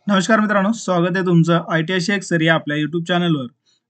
नमस्कार मित्रांनो, स्वागत आहे तुमचं ITIC एक्सर या आपल्या YouTube चॅनलवर.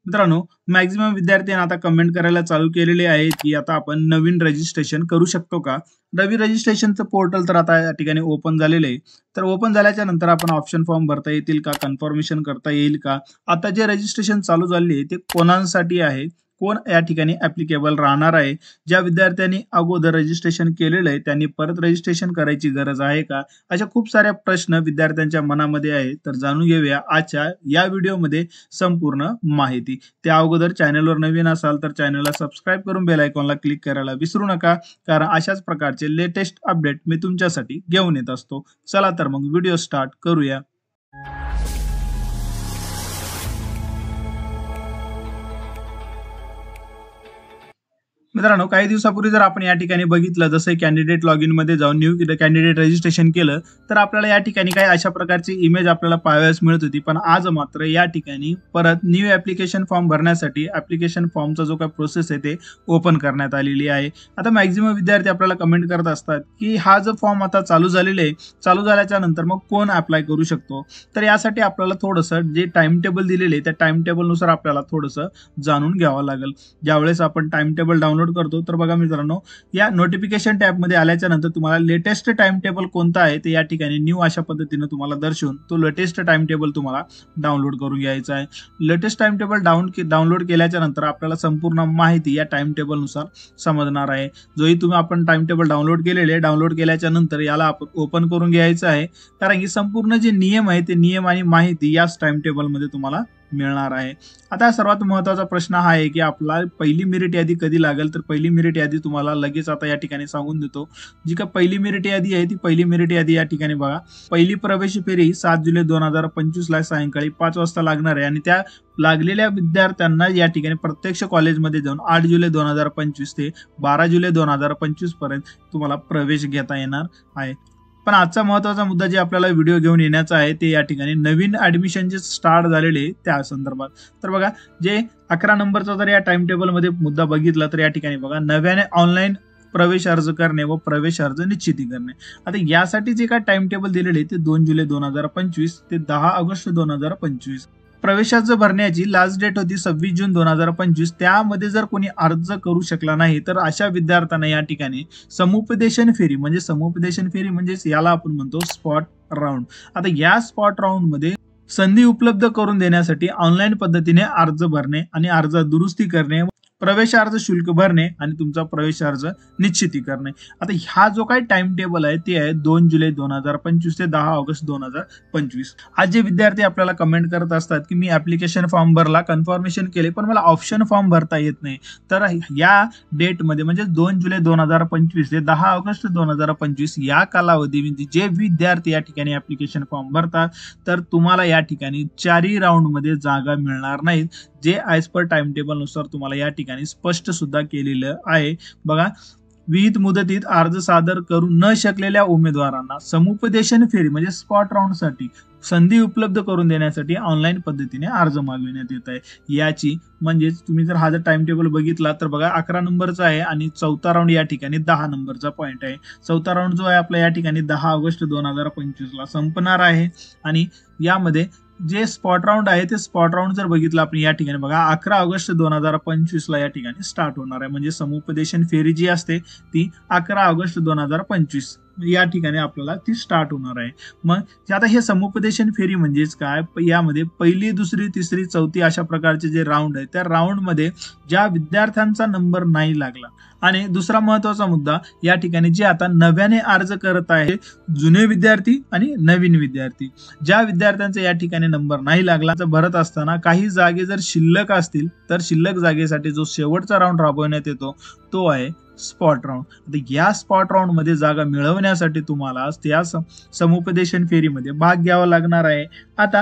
मित्रांनो, मॅक्झिमम विद्यार्थ्यांनी आता कमेंट करायला चालू केलेले आहे की आता आपण नवीन रजिस्ट्रेशन करू शकतो का? नवीन रजिस्ट्रेशनचं पोर्टल तर आता या ठिकाणी ओपन झालेलं आहे. तर ओपन झाल्याच्या नंतर आपण ऑप्शन फॉर्म भरता येतील का? कन्फर्मेशन करता येईल का? आता जे रजिस्ट्रेशन चालू झाले आहे ते कोणासाठी आहे? कोण या ठिकाणी ऍप्लिकेबल राहणार आहे? ज्या विद्यार्थ्यांनी अगोदर रजिस्ट्रेशन केलेलं आहे त्यांनी परत रजिस्ट्रेशन करायची गरज आहे का? अशा खूप साऱ्या प्रश्न विद्यार्थ्यांच्या मनामध्ये आहे. तर जाणून घेऊया आजच्या या व्हिडिओमध्ये संपूर्ण माहिती. त्या अगोदर चॅनलवर नवीन असाल तर चॅनलला सबस्क्राईब करून बेल आयकॉनला क्लिक करायला विसरू नका, कारण अशाच प्रकारचे लेटेस्ट अपडेट मी तुमच्यासाठी घेऊन येत असतो. चला तर मग व्हिडिओ स्टार्ट करूया. मित्रांनो, काही दिवसापूर्वी जर आपण या ठिकाणी बघितलं, जसं कॅन्डिडेट लॉग इन मध्ये जाऊन न्यू कॅन्डिडेट रजिस्ट्रेशन केलं तर आपल्याला या ठिकाणी काही अशा प्रकारची इमेज आपल्याला पाहावयास मिळत होती. पण आज मात्र या ठिकाणी परत न्यू ऍप्लिकेशन फॉर्म भरण्यासाठी ऍप्लिकेशन फॉर्मचा जो काही प्रोसेस आहे ते ओपन करण्यात आलेली आहे. आता मॅक्झिमम विद्यार्थी आपल्याला कमेंट करत असतात की हा जो फॉर्म आता चालू झालेला आहे, चालू झाल्याच्या नंतर मग कोण अप्लाय करू शकतो? तर यासाठी आपल्याला थोडंसं जे टाइम टेबल दिलेले आहे त्या टाइम टेबलनुसार आपल्याला थोडंसं जाणून घ्यावं लागेल. ज्यावेळेस आपण टाइम टेबल डाउनलोड करतो तर बघा मित्रांनो, या नोटिफिकेशन टॅब मध्ये आल्याच्या नंतर तुम्हाला लेटेस्ट टाइम टेबल कोणता आहे ते या ठिकाणी न्यू अशा पद्धतीने तुम्हाला दर्शवून तो लेटेस्ट टाइम टेबल तुम्हाला डाउनलोड करून घ्यायचा आहे. लेटेस्ट टाइम टेबल डाउनलोड केल्याच्या नंतर आपल्याला संपूर्ण माहिती या टाइम टेबल नुसार समजणार आहे. जोही तुम्ही आपण टाइम टेबल डाउनलोड केल्याच्या नंतर याला आपण ओपन करून घ्यायचं आहे, कारण की संपूर्ण जे नियम आहे ते नियम आणि माहिती याच टाइम टेबल मध्ये तुम्हाला मिळणार आहे. आता सर्वात महत्त्वाचा प्रश्न हा आहे की आपला पहिली मेरिट यादी कधी लागेल? तर पहिली मेरिट यादी तुम्हाला लगेच आता या ठिकाणी सांगून देतो. जी का पहिली मेरिट यादी आहे ती पहिली मेरिट यादी या ठिकाणी बघा, पहिली प्रवेश फेरी 7 जुलै 2025 ला सायंकाळी 5 वाजता लागणार आहे आणि त्या लागलेल्या विद्यार्थ्यांना या ठिकाणी प्रत्यक्ष कॉलेजमध्ये जाऊन 8 जुलै 2025 ते 12 जुलै 2025 पर्यंत तुम्हाला प्रवेश घेता येणार आहे. पण आजचा महत्त्वाचा मुद्दा जे आपल्याला व्हिडिओ घेऊन येण्याचा आहे ते या ठिकाणी नवीन ऍडमिशन जे स्टार्ट झालेले त्या संदर्भात. तर बघा, जे 11 नंबरचा जर या टाइम टेबल मध्ये मुद्दा बघितला तर या ठिकाणी बघा, नव्याने ऑनलाईन प्रवेश अर्ज करणे व प्रवेश अर्ज निश्चिती करणे. आता यासाठी जे काय टाइम टेबल दिलेले ते 2 जुलै 2025 ते 10 ऑगस्ट 2025. प्रवेश अर्ज भरण्याची लास्ट डेट होती 26 जून 2025. त्यामध्ये जर कोणी अर्ज करू शकला नाही तर अशा विद्यार्थ्यांना या ठिकाणी समुपदेशन फेरी म्हणजेच याला आपण म्हणतो स्पॉट राऊंड. आता या स्पॉट राऊंड मध्ये संधी उपलब्ध करून देण्यासाठी ऑनलाईन पद्धतीने अर्ज भरणे आणि अर्ज दुरुस्ती करणे, प्रवेश अर्ज शुल्क भरणे आणि तुमचा प्रवेश अर्ज निश्चिती करणे. आता हा जो काही टाइम टेबल आहे ते आहे 2 जुलै 2025 ते 10 ऑगस्ट 2025. आज जे विद्यार्थी आपल्याला कमेंट करत असतात की मी ऍप्लिकेशन फॉर्म भरला, कन्फर्मेशन केले, पण मला ऑप्शन फॉर्म भरता येत नाही, तर या डेट मध्ये म्हणजे 2 जुलै 2025 ते 10 ऑगस्ट 2025 या कालावधीमध्ये जे विद्यार्थी या ठिकाणी ऍप्लिकेशन फॉर्म भरतात तर तुम्हाला या ठिकाणी 4 राऊंड मध्ये जागा मिळणार नाहीत, जे ऍज पर टाइम टेबल नुसार तुम्हाला या ठिकाणी स्पष्ट सुद्धा केलेलं आहे. बघा, विहित मुदतीत अर्ज सादर करू न शकलेल्या उमेदवारांना समुपदेशन फेरी म्हणजे स्पॉट राऊंड साठी संधी उपलब्ध करून देण्यासाठी ऑनलाईन पद्धतीने अर्ज मागविण्यात येत आहे. याची म्हणजेच तुम्ही जर हा जर टाइम टेबल बघितला तर बघा, 11 नंबरचा आहे आणि चौथा राऊंड या ठिकाणी 10 नंबरचा पॉइंट आहे. चौथा राऊंड जो आहे आपला या ठिकाणी 10 ऑगस्ट 2025 ला संपणार आहे आणि यामध्ये जे स्पॉट राऊंड आहे ते स्पॉट राऊंड जर बघितलं आपण या ठिकाणी बघा, 11 ऑगस्ट 2025 ला या ठिकाणी स्टार्ट होणार आहे. म्हणजे समुपदेशन फेरी जी असते ती 11 ऑगस्ट 2025 या ठिकाणी आपल्याला ती स्टार्ट होणार आहे. मग आता हे समुपदेशन फेरी म्हणजेच काय? यामध्ये पहिली, दुसरी, तिसरी, चौथी अशा प्रकारचे जे राऊंड आहे त्या राऊंड मध्ये ज्या विद्यार्थ्यांचा नंबर नाही लागला, आणि दुसरा महत्वाचा मुद्दा या ठिकाणी जे आता नव्याने अर्ज करत आहे जुने विद्यार्थी आणि नवीन विद्यार्थी, ज्या विद्यार्थ्यांचा या ठिकाणी नंबर नाही लागला, भरत असताना काही जागे जर शिल्लक असतील तर शिल्लक जागेसाठी जो शेवटचा राऊंड राबवण्यात येतो तो आहे स्पॉट राऊंड. आता या स्पॉट राऊंड मध्ये जागा मिळवण्यासाठी तुम्हाला त्या समुपदेशन फेरीमध्ये भाग घ्यावा लागणार आहे. आता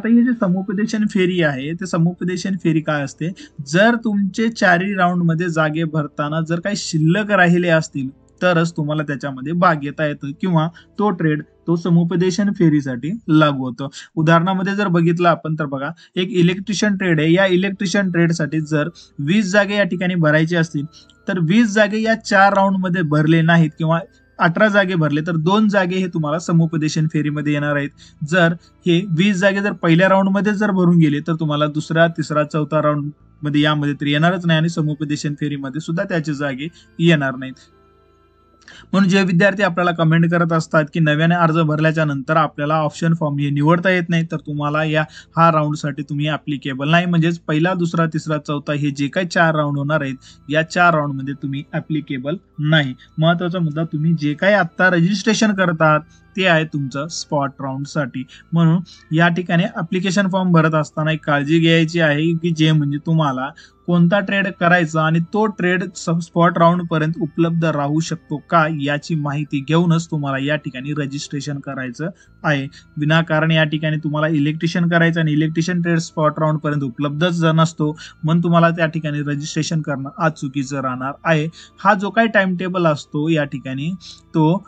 हे जे समुपदेशन फेरी आहे ते समुपदेशन फेरी काय असते? जर तुमचे 4 राऊंड मध्ये जागे भरताना जर काही शिल्लक राहिले असतील तरच तुम्हाला त्याच्यामध्ये भाग घेता येतो किंवा तो ट्रेड तो समुपदेशन फेरीसाठी लागू होतो. उदाहरणामध्ये जर बघितलं आपण तर बघा, एक इलेक्ट्रिशियन ट्रेड आहे. या इलेक्ट्रिशियन ट्रेडसाठी जर 20 जागे या ठिकाणी भरायचे असतील तर 20 जागे या 4 राऊंड मध्ये भरले नाहीत किंवा 18 जागे भरले तर 2 जागे हे तुम्हाला समुपदेशन फेरीमध्ये येणार आहेत. जर हे 20 जागे जर पहिल्या राऊंडमध्ये जर भरून गेले तर तुम्हाला दुसरा, तिसरा, चौथा राऊंड मध्ये यामध्ये तर येणारच नाही आणि समुपदेशन फेरीमध्ये सुद्धा त्याचे जागे येणार नाहीत. म्हणून जे विद्यार्थी आपल्याला कमेंट करत असतात की नव्याने अर्ज भरल्याच्या नंतर आपल्याला ऑप्शन फॉर्म हे निवडता येत नाही, तर तुम्हाला हा राऊंडसाठी तुम्ही ऍप्लिकेबल नाही. म्हणजेच पहिला, दुसरा, तिसरा, चौथा हे जे काही 4 राऊंड होणार आहेत या 4 राऊंड मध्ये तुम्ही ऍप्लिकेबल नाही. महत्वाचा मुद्दा, तुम्ही जे काही आता रजिस्ट्रेशन करतात ते आहे तुमचं स्पॉट राऊंड साठी. म्हणून या ठिकाणी ऍप्लिकेशन फॉर्म भरत असताना एक काळजी घ्यायची आहे की जे म्हणजे तुम्हाला कोणता ट्रेड करायचा आणि तो ट्रेड स्पॉट राऊंड पर्यंत उपलब्ध राहू शकतो का याची माहिती घेऊनच तुम्हाला या ठिकाणी रजिस्ट्रेशन करायचं आहे. विनाकारण या ठिकाणी तुम्हाला इलेक्ट्रिशियन करायचं आणि इलेक्ट्रिशियन ट्रेड स्पॉट राऊंड पर्यंत उपलब्धच नसतो, म्हणून तुम्हाला त्या ठिकाणी रजिस्ट्रेशन करणं आज चुकीचं राहणार आहे. हा जो काही टाइम टेबल असतो या ठिकाणी तो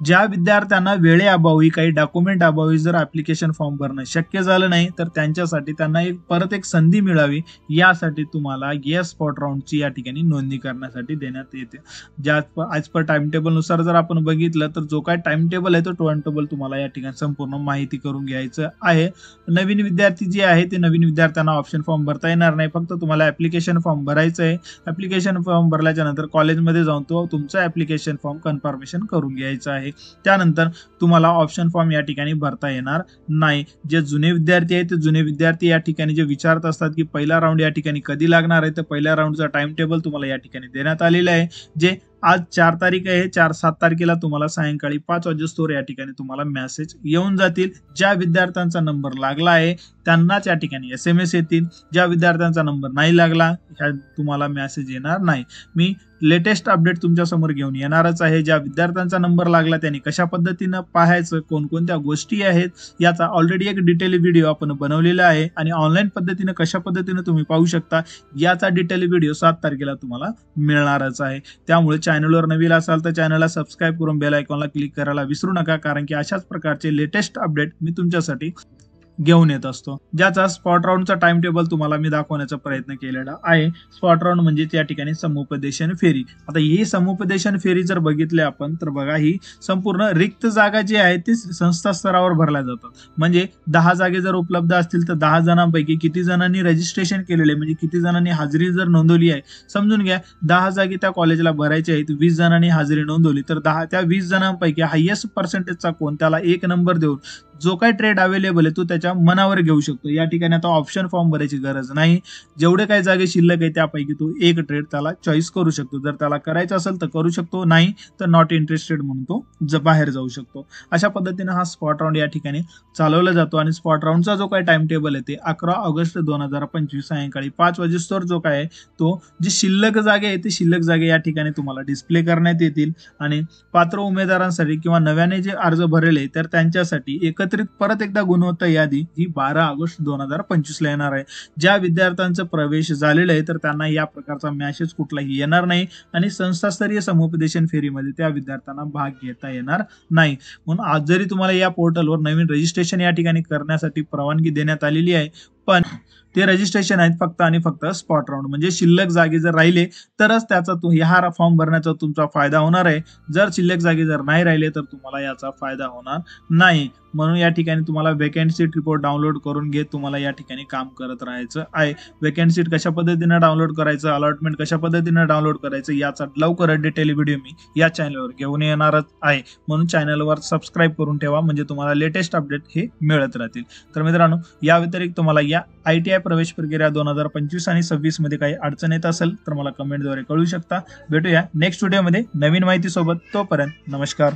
ज्या विद्यार्थ्यांना वेळेअभावी काही डॉक्युमेंट अभावी जर ऍप्लिकेशन फॉर्म भरणं शक्य झालं नाही तर त्यांच्यासाठी त्यांना परत एक संधी मिळावी यासाठी तुम्हाला या स्पॉट राऊंडची या ठिकाणी नोंदणी करण्यासाठी देण्यात येते. ज्या आज पर टाइम टेबल नुसार जर आपण बघितलं तर जो काय टाइम टेबल आहे तो टाइम टेबल तुम्हाला या ठिकाणी संपूर्ण माहिती करून घ्यायचं आहे. नवीन विद्यार्थी जे आहे ते नवीन विद्यार्थ्यांना ऑप्शन फॉर्म भरता येणार नाही, फक्त तुम्हाला ऍप्लिकेशन फॉर्म भरायचं आहे. ऍप्लिकेशन फॉर्म भरल्याच्या नंतर कॉलेजमध्ये जाऊन तो तुमचा ऍप्लिकेशन फॉर्म कन्फर्मेशन करून घ्यायचं आहे. त्यानंतर तुम्हाला ऑप्शन फॉर्म या ठिकाणी भरता येणार नाही. जे जुने विद्यार्थी आहेत ते जुने विद्यार्थी या ठिकाणी जे विचारत असतात की पहिला राऊंड या ठिकाणी कधी लागणार आहे, तर पहिल्या राऊंडचा टाइम टेबल तुम्हाला या ठिकाणी देण्यात आलेला आहे. जे आज 4 तारीख आहे, 7 तारखेला तुम्हाला सायंकाळी 5 वाजेस्तोवर या ठिकाणी तुम्हाला मेसेज येऊन जातील. ज्या विद्यार्थ्यांचा नंबर लागला आहे त्यांनाच या ठिकाणी SMS येतील. ज्या विद्यार्थ्यांचा नंबर नाही लागला तुम्हाला मेसेज येणार नाही. मी लेटेस्ट अपडेट तुमच्या समोर घेऊन येणारच आहे. ज्या विद्यार्थ्यांचा नंबर लागला त्यांनी कशा पद्धतीनं पाहायचं, कोणकोणत्या गोष्टी आहेत याचा ऑलरेडी एक डिटेल व्हिडिओ आपण बनवलेला आहे आणि ऑनलाईन पद्धतीनं कशा पद्धतीनं तुम्ही पाहू शकता याचा डिटेल व्हिडिओ 7 तारखेला तुम्हाला मिळणारच आहे. त्यामुळे चॅनलवर नवीन असाल तर चॅनलला सबस्क्राईब करून बेल आयकॉनला क्लिक करायला विसरू नका, कारण की अशाच प्रकारचे लेटेस्ट अपडेट मी तुमच्यासाठी घेऊन येत असतो. ज्याचा स्पॉट राऊंडचा टाइम टेबल तुम्हाला मी दाखवण्याचा प्रयत्न केलेला आहे. स्पॉट राऊंड म्हणजे त्या ठिकाणी समुपदेशन फेरी. आता ही समुपदेशन फेरी जर बघितले आपण तर बघा, ही संपूर्ण रिक्त जागा जी आहे ती संस्था स्तरावर भरल्या जातात. म्हणजे 10 जागे जर उपलब्ध असतील तर 10 जणांपैकी किती जणांनी रजिस्ट्रेशन केलेले म्हणजे किती जणांनी हाजरी जर नोंदवली आहे, समजून घ्या 10 जागे त्या कॉलेजला भरायचे आहेत, 20 जणांनी हाजरी नोंदवली तर त्या 20 जणांपैकी हायेस्ट पर्सेंटेजचा कोण त्याला 1 नंबर देऊन जो काही ट्रेड अवेलेबल आहे तो त्याच्या मनावर घेऊ शकतो. या ठिकाणी आता ऑप्शन फॉर्म भरायची गरज नाही. जेवढे काही जागे शिल्लक आहे त्यापैकी तो एक ट्रेड त्याला चॉईस करू शकतो. जर त्याला करायचं असेल तर करू शकतो, नाही तर नॉट इंटरेस्टेड म्हणून तो बाहेर जाऊ शकतो. अशा पद्धतीने हा स्पॉट राऊंड या ठिकाणी चालवला जातो आणि स्पॉट राऊंडचा जो काही टाइम टेबल आहे ते 11 ऑगस्ट 2025 सायंकाळी 5 वाजेस्तोवर जो काय आहे तो जे शिल्लक जागे आहे ते शिल्लक जागे या ठिकाणी तुम्हाला डिस्प्ले करण्यात येतील आणि पात्र उमेदवारांसाठी किंवा नव्याने जे अर्ज भरले तर त्यांच्यासाठी एकत्रित परत एकदा गुणवत्ता यादी ही 12 ऑगस्ट 2025 ला येणार आहे. ज्या विद्यार्थ्यांचा प्रवेश झालेला आहे तर त्यांना या प्रकारचा मेसेज कुठलाही येणार नाही आणि संस्थास्तरीय समुपदेशन फेरीमध्ये त्या विद्यार्थ्यांना भाग घेता येणार नाही. म्हणून आज जरी तुम्हाला या पोर्टलवर नवीन रजिस्ट्रेशन या ठिकाणी करण्यासाठी परवानगी देण्यात आलेली आहे, पण ते रजिस्ट्रेशन आहेत फक्त आणि फक्त स्पॉट राऊंड. म्हणजे शिल्लक जागे जर राहिले तरच त्याचा हा फॉर्म भरण्याचा तुमचा फायदा होणार आहे. जर शिल्लक जागे जर नाही राहिले तर तुम्हाला याचा फायदा होणार नाही. म्हणून या ठिकाणी तुम्हाला वेकंट सीट रिपोर्ट डाउनलोड करून घेत तुम्हाला या ठिकाणी काम करत राहायचं आहे. वेकंट सीट कशा पद्धतीने डाउनलोड करायचं, अलॉटमेंट कशा पद्धतीने डाउनलोड करायचं याचा लवकरच डिटेल व्हिडिओ मी या चॅनलवर घेऊन येणारच आहे. म्हणून चॅनलवर सबस्क्राईब करून ठेवा म्हणजे तुम्हाला लेटेस्ट अपडेट हे मिळत राहतील. तर मित्रांनो, या व्यतिरिक्त तुम्हाला या ITI प्रवेश प्रक्रिया 2025 आणि 26 मध्ये काही अडचण येत असेल तर मला कमेंटद्वारे कळू शकता. भेटूया नेक्स्ट व्हिडिओमध्ये नवीन माहिती सोबत. तोपर्यंत नमस्कार.